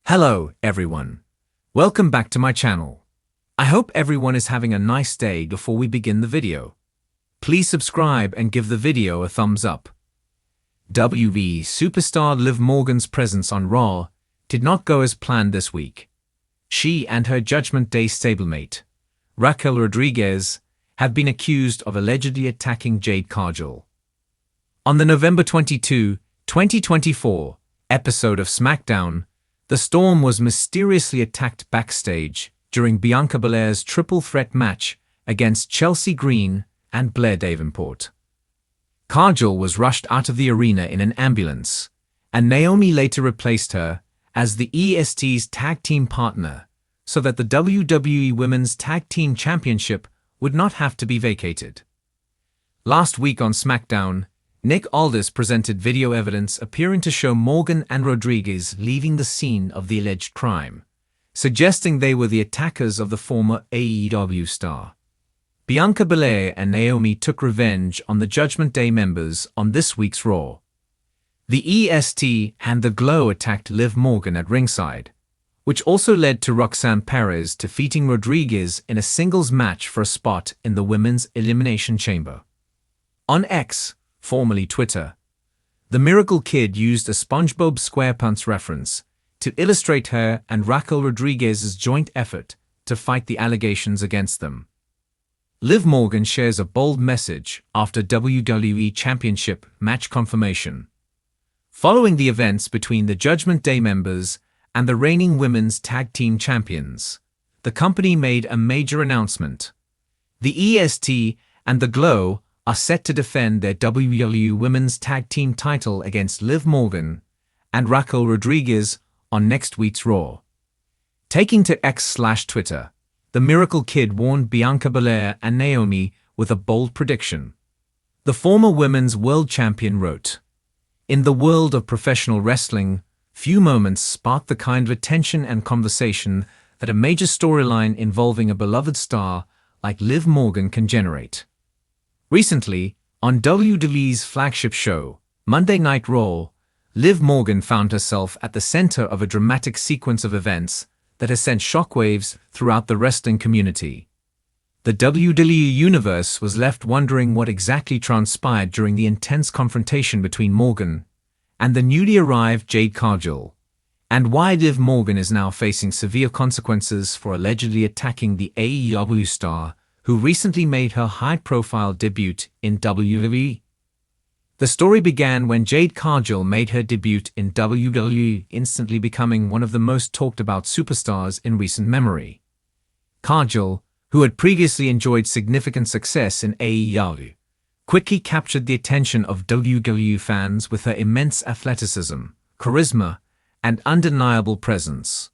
Hello, everyone. Welcome back to my channel. I hope everyone is having a nice day before we begin the video. Please subscribe and give the video a thumbs up. WWE superstar Liv Morgan's presence on Raw did not go as planned this week. She and her Judgment Day stablemate, Raquel Rodriguez, have been accused of allegedly attacking Jade Cargill. On the November 22, 2024 episode of SmackDown, the Storm was mysteriously attacked backstage during Bianca Belair's triple threat match against Chelsea Green and Blair Davenport. Cargill was rushed out of the arena in an ambulance, and Naomi later replaced her as the EST's tag team partner so that the WWE Women's Tag Team Championship would not have to be vacated. Last week on SmackDown, Nick Aldis presented video evidence appearing to show Morgan and Rodriguez leaving the scene of the alleged crime, suggesting they were the attackers of the former AEW star. Bianca Belair and Naomi took revenge on the Judgment Day members on this week's Raw. The EST and the Glow attacked Liv Morgan at ringside, which also led to Roxanne Perez defeating Rodriguez in a singles match for a spot in the Women's Elimination Chamber. On X, formerly Twitter, the Miracle Kid used a SpongeBob SquarePants reference to illustrate her and Raquel Rodriguez's joint effort to fight the allegations against them. Liv Morgan shares a bold message after WWE Championship match confirmation. Following the events between the Judgment Day members and the reigning Women's Tag Team Champions, the company made a major announcement. The EST and the Glow are set to defend their WWE Women's Tag Team title against Liv Morgan and Raquel Rodriguez on next week's Raw. Taking to X/Twitter, the Miracle Kid warned Bianca Belair and Naomi with a bold prediction. The former women's world champion wrote, "In the world of professional wrestling, few moments spark the kind of attention and conversation that a major storyline involving a beloved star like Liv Morgan can generate." Recently, on WWE's flagship show, Monday Night Raw, Liv Morgan found herself at the center of a dramatic sequence of events that has sent shockwaves throughout the wrestling community. The WWE universe was left wondering what exactly transpired during the intense confrontation between Morgan and the newly arrived Jade Cargill, and why Liv Morgan is now facing severe consequences for allegedly attacking the AEW star who recently made her high-profile debut in WWE. The story began when Jade Cargill made her debut in WWE, instantly becoming one of the most talked-about superstars in recent memory. Cargill, who had previously enjoyed significant success in AEW, quickly captured the attention of WWE fans with her immense athleticism, charisma, and undeniable presence.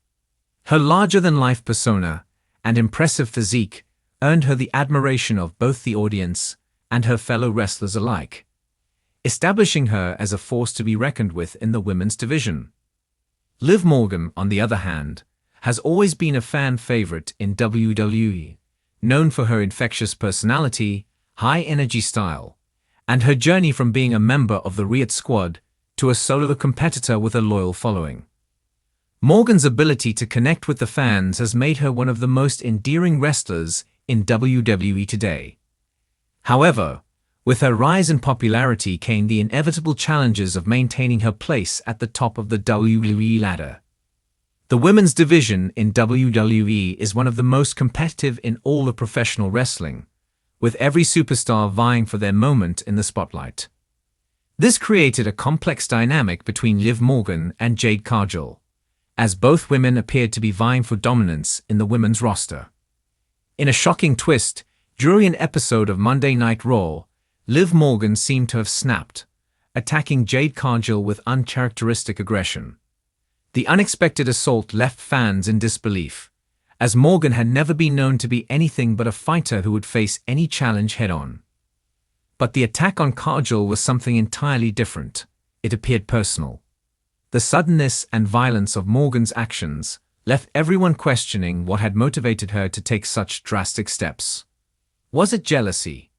Her larger-than-life persona and impressive physique earned her the admiration of both the audience and her fellow wrestlers alike, establishing her as a force to be reckoned with in the women's division. Liv Morgan, on the other hand, has always been a fan favorite in WWE, known for her infectious personality, high-energy style, and her journey from being a member of the Riot Squad to a solo competitor with a loyal following. Morgan's ability to connect with the fans has made her one of the most endearing wrestlers in WWE today. However, with her rise in popularity came the inevitable challenges of maintaining her place at the top of the WWE ladder. The women's division in WWE is one of the most competitive in all of professional wrestling, with every superstar vying for their moment in the spotlight. This created a complex dynamic between Liv Morgan and Jade Cargill, as both women appeared to be vying for dominance in the women's roster. In a shocking twist, during an episode of Monday Night Raw, Liv Morgan seemed to have snapped, attacking Jade Cargill with uncharacteristic aggression. The unexpected assault left fans in disbelief, as Morgan had never been known to be anything but a fighter who would face any challenge head-on. But the attack on Cargill was something entirely different. It appeared personal. The suddenness and violence of Morgan's actions left everyone questioning what had motivated her to take such drastic steps. Was it jealousy?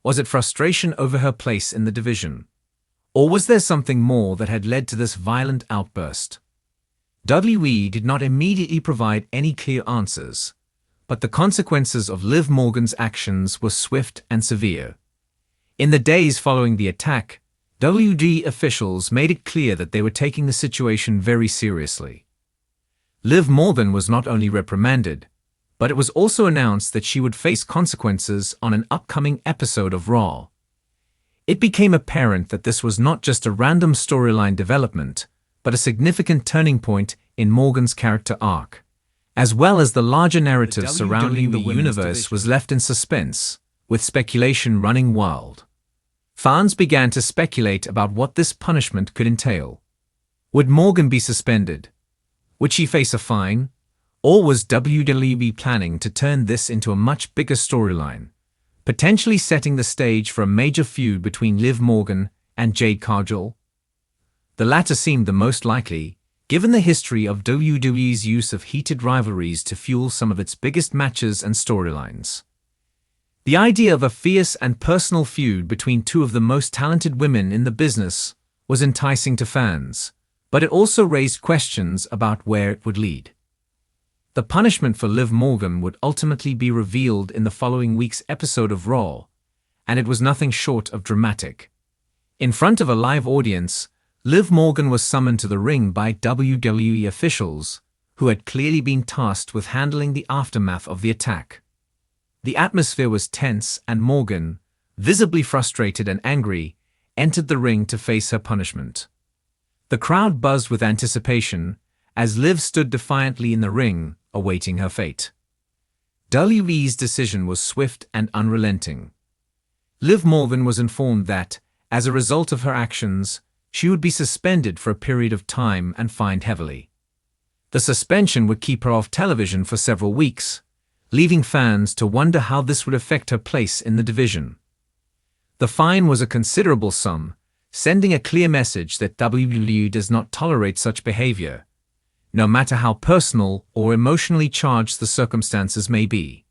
Was it frustration over her place in the division? Or was there something more that had led to this violent outburst? WWE did not immediately provide any clear answers, but the consequences of Liv Morgan's actions were swift and severe. In the days following the attack, WWE officials made it clear that they were taking the situation very seriously. Liv Morgan was not only reprimanded, but it was also announced that she would face consequences on an upcoming episode of Raw. It became apparent that this was not just a random storyline development, but a significant turning point in Morgan's character arc, as well as the larger narrative surrounding the universe was left in suspense, with speculation running wild. Fans began to speculate about what this punishment could entail. Would Morgan be suspended? Would she face a fine? Or was WWE planning to turn this into a much bigger storyline, potentially setting the stage for a major feud between Liv Morgan and Jade Cargill? The latter seemed the most likely, given the history of WWE's use of heated rivalries to fuel some of its biggest matches and storylines. The idea of a fierce and personal feud between two of the most talented women in the business was enticing to fans, but it also raised questions about where it would lead. The punishment for Liv Morgan would ultimately be revealed in the following week's episode of Raw, and it was nothing short of dramatic. In front of a live audience, Liv Morgan was summoned to the ring by WWE officials, who had clearly been tasked with handling the aftermath of the attack. The atmosphere was tense, and Morgan, visibly frustrated and angry, entered the ring to face her punishment. The crowd buzzed with anticipation as Liv stood defiantly in the ring, awaiting her fate. WWE's decision was swift and unrelenting. Liv Morgan was informed that, as a result of her actions, she would be suspended for a period of time and fined heavily. The suspension would keep her off television for several weeks, leaving fans to wonder how this would affect her place in the division. The fine was a considerable sum, sending a clear message that WWE does not tolerate such behavior, no matter how personal or emotionally charged the circumstances may be.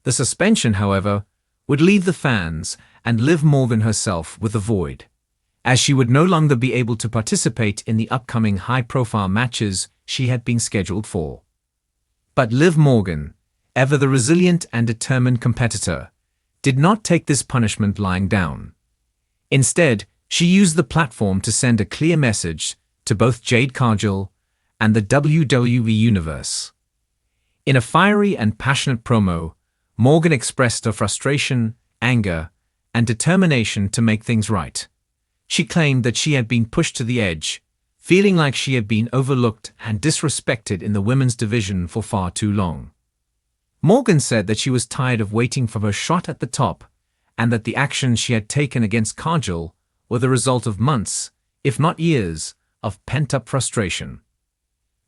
The suspension, however, would leave the fans and Liv Morgan herself with a void, as she would no longer be able to participate in the upcoming high-profile matches she had been scheduled for. But Liv Morgan, ever the resilient and determined competitor, did not take this punishment lying down. Instead, she used the platform to send a clear message to both Jade Cargill and the WWE Universe. In a fiery and passionate promo, Morgan expressed her frustration, anger, and determination to make things right. She claimed that she had been pushed to the edge, feeling like she had been overlooked and disrespected in the women's division for far too long. Morgan said that she was tired of waiting for her shot at the top, and that the actions she had taken against Cargill were the result of months, if not years, of pent-up frustration.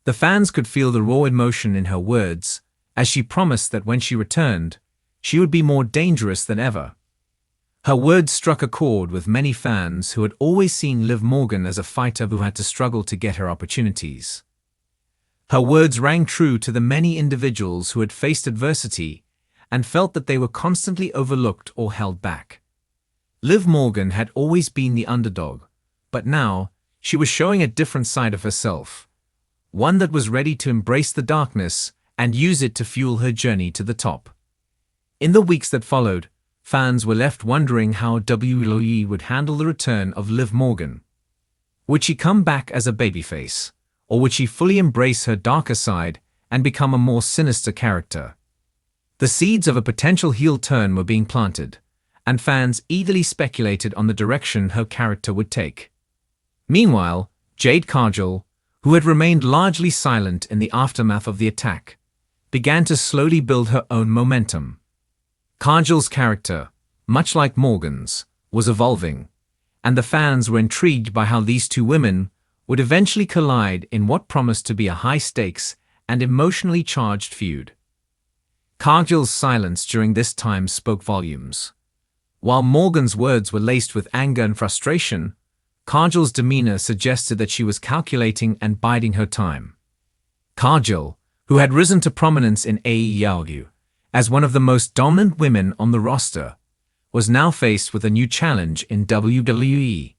The fans could feel the raw emotion in her words, as she promised that when she returned, she would be more dangerous than ever. Her words struck a chord with many fans who had always seen Liv Morgan as a fighter who had to struggle to get her opportunities. Her words rang true to the many individuals who had faced adversity and felt that they were constantly overlooked or held back. Liv Morgan had always been the underdog, but now she was showing a different side of herself, one that was ready to embrace the darkness and use it to fuel her journey to the top. In the weeks that followed, fans were left wondering how WWE would handle the return of Liv Morgan. Would she come back as a babyface, or would she fully embrace her darker side and become a more sinister character? The seeds of a potential heel turn were being planted, and fans eagerly speculated on the direction her character would take. Meanwhile, Jade Cargill, who had remained largely silent in the aftermath of the attack, began to slowly build her own momentum. Cargill's character, much like Morgan's, was evolving, and the fans were intrigued by how these two women would eventually collide in what promised to be a high-stakes and emotionally charged feud. Cargill's silence during this time spoke volumes. While Morgan's words were laced with anger and frustration, Cargill's demeanor suggested that she was calculating and biding her time. Cargill, who had risen to prominence in AEW as one of the most dominant women on the roster, was now faced with a new challenge in WWE.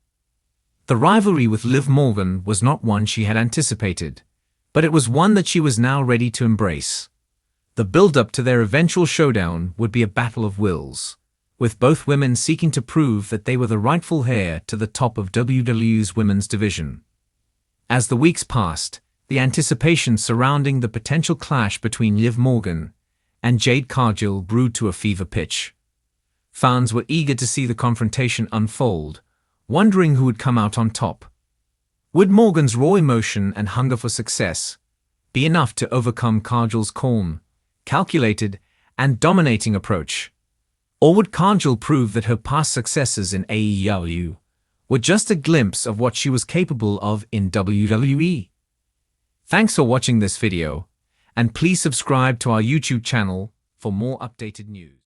The rivalry with Liv Morgan was not one she had anticipated, but it was one that she was now ready to embrace. The build-up to their eventual showdown would be a battle of wills, with both women seeking to prove that they were the rightful heir to the top of WWE's women's division. As the weeks passed, the anticipation surrounding the potential clash between Liv Morgan and Jade Cargill brewed to a fever pitch. Fans were eager to see the confrontation unfold, wondering who would come out on top. Would Morgan's raw emotion and hunger for success be enough to overcome Cargill's calm, calculated, and dominating approach? Or would Cargill prove that her past successes in AEW were just a glimpse of what she was capable of in WWE? Thanks for watching this video, and please subscribe to our YouTube channel for more updated news.